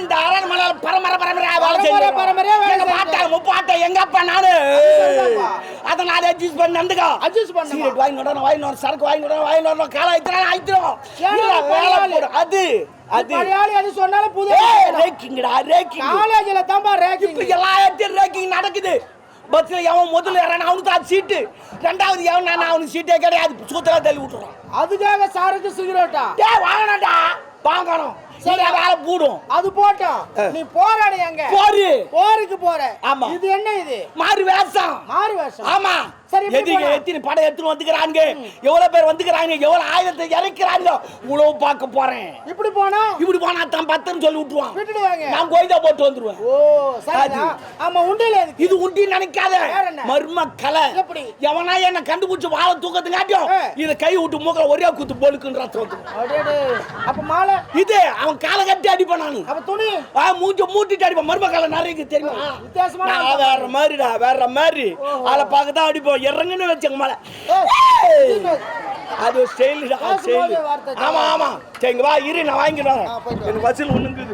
இந்த அரண்மனை பரம்பரை எங்க பாட்டா முப்பாட்டா எங்க அப்பா நானு அதனால அட்ஜஸ்ட் பண்ணி நடந்துக்கோ. சிகரெட் வாங்கினோம் சரக்கு வாங்கினோம் காலை ஆயிடுறோம். அது சொன்னாலும் புது ரேக்கிங்கடா ரேக்கிங் காலேஜ்ல தான் ரேக்கிங் எல்லா இடத்துலயும் ரேக்கிங் நடக்குது. பஸ்ல எவன் முதல்ல ஏறான அவனுக்கு அது சீட்டு, ரெண்டாவது எவன் நான் அவனுக்கு சீட்டே கிடையாது, சூத்தல தள்ளி விட்டுறான். அதுக்காக சாருக்கு சிகரெட்டா வாங்கணும்டா வாங்கணும். சரி வேலை போடும் அது போட்டோம். நீ போராடு எங்க போருக்கு போற. ஆமா இது என்ன இது மாறு வேஷம் ஆமா. சரி எதிரிங்க எத்தனை படை எடுத்து வந்துக்கிறாங்க, எவ்வளவு பேர் வந்துக்கிறாங்க, எவ்வளவு ஆயுதத்தை இறக்கிறாங்க, உழவு பார்க்க போறேன். இப்படி போனா தான் 10ன்னு சொல்லி விட்டுருவாங்க. நான் கோயிலா போட்டு வந்துருவேன். ஓ சரி. ஆமா உண்டில இது உண்டி நினைக்காத மர்ம கலை. எவனா என்ன கண்டுபிடிச்சு வாழ தூக்கத்து காட்டியும் இத கை விட்டு மூக்கல ஒரே குத்து போலுக்குன்ற அப்ப மாலை இது அவன் காலை கட்டி அடிப்பான். நானு அப்ப துணி மூட்டிட்டு அடிப்பான். மர்ம கலை நிறைய தெரியுமா? வித்தியாசமா வேற மாதிரி ஆளை பார்க்கதான் அடிப்போம். இறங்குன்னு வச்சுங்க மேல அது ஸ்டைல். ஆமா சரி வா இரு நான் வாங்கிடுறேன். எனக்கு வசூல் ஒண்ணுங்குது.